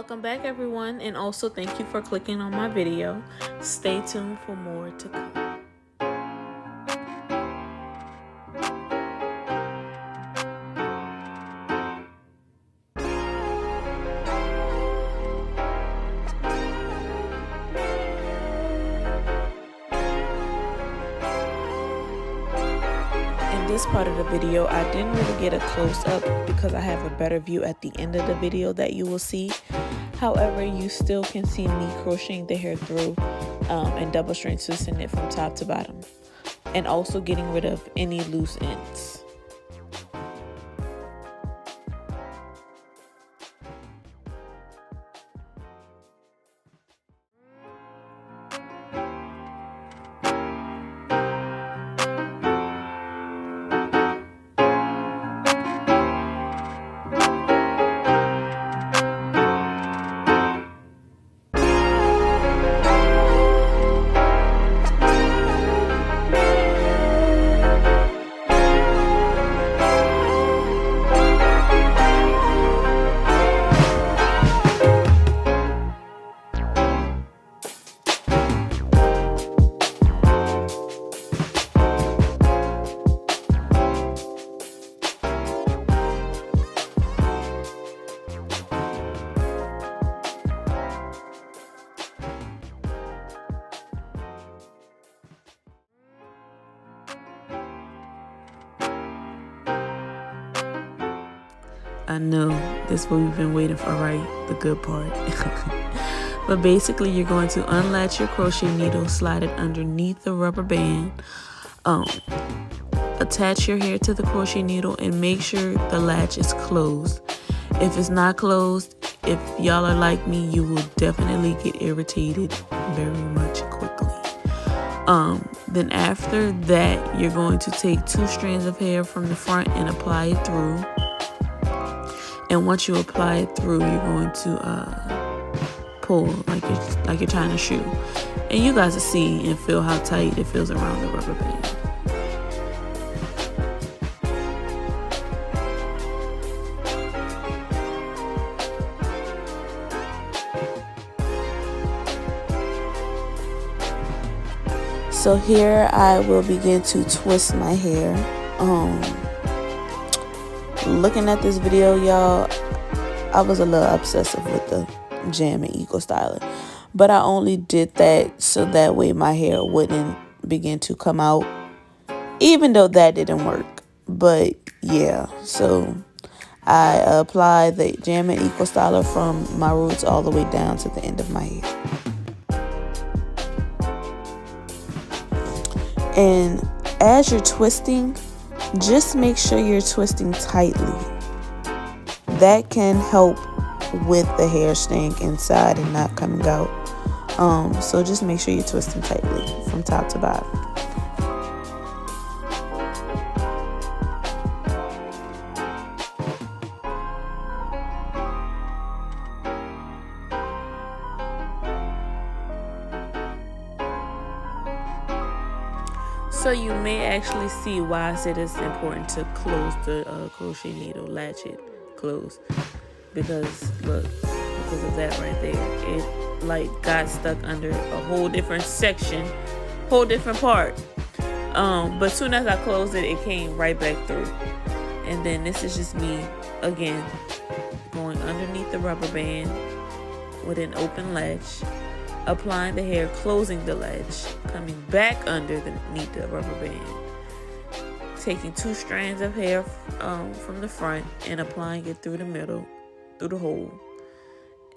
Welcome back, everyone, and also thank you for clicking on my video. Stay tuned for more to come. In this part of the video, I didn't really get a close-up because I have a better view at the end of the video that you will see. However, you still can see me crocheting the hair through and double string twisting it from top to bottom, and also getting rid of any loose ends. I know this is what we've been waiting for, right? The good part. But basically, you're going to unlatch your crochet needle, slide it underneath the rubber band, attach your hair to the crochet needle, and make sure the latch is closed. If it's not closed, if y'all are like me, you will definitely get irritated very much quickly. Then after that, you're going to take 2 strands of hair from the front and apply it through. And once you apply it through, you're going to pull like you're tying a shoe. And you guys will see and feel how tight it feels around the rubber band. So here I will begin to twist my hair. Looking at this video, y'all, I was a little obsessive with the Jam and Eco Styler, but I only did that so that way my hair wouldn't begin to come out, even though that didn't work. But yeah, so I apply the Jam and Eco Styler from my roots all the way down to the end of my hair. And as you're twisting, just make sure you're twisting tightly. That can help with the hair staying inside and not coming out. So just make sure you're twisting tightly from top to bottom. So you may actually see why I said it's important to close the crochet needle, latch it closed, because look, because of that right there, it like got stuck under a whole different section, whole different part. But soon as I closed it, it came right back through. And then this is just me again going underneath the rubber band with an open latch, applying the hair, closing the latch, coming back underneath the rubber band, taking 2 strands of hair from the front and applying it through the middle, through the hole,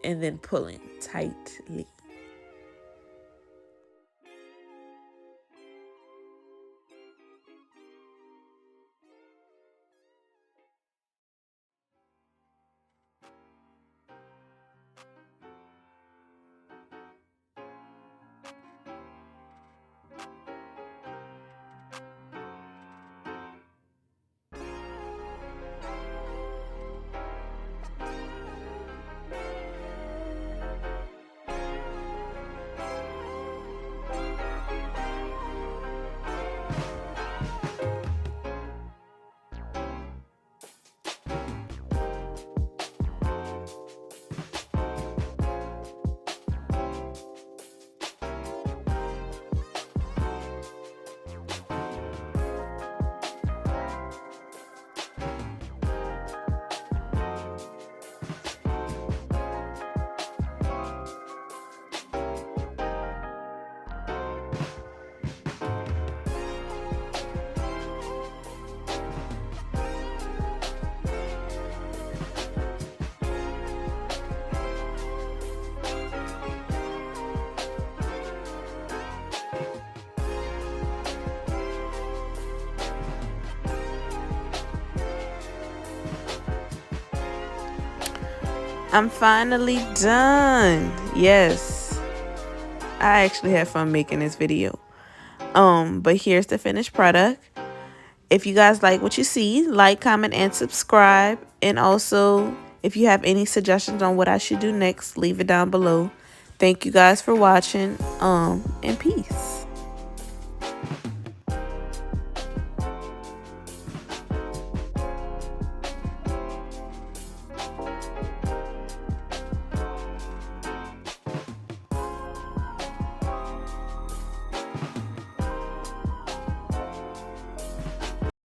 and then pulling tightly. I'm finally done. Yes, I actually had fun making this video. But here's the finished product. If you guys like what you see, like, comment, and subscribe. And also, if you have any suggestions on what I should do next, leave it down below. Thank you guys for watching. And peace.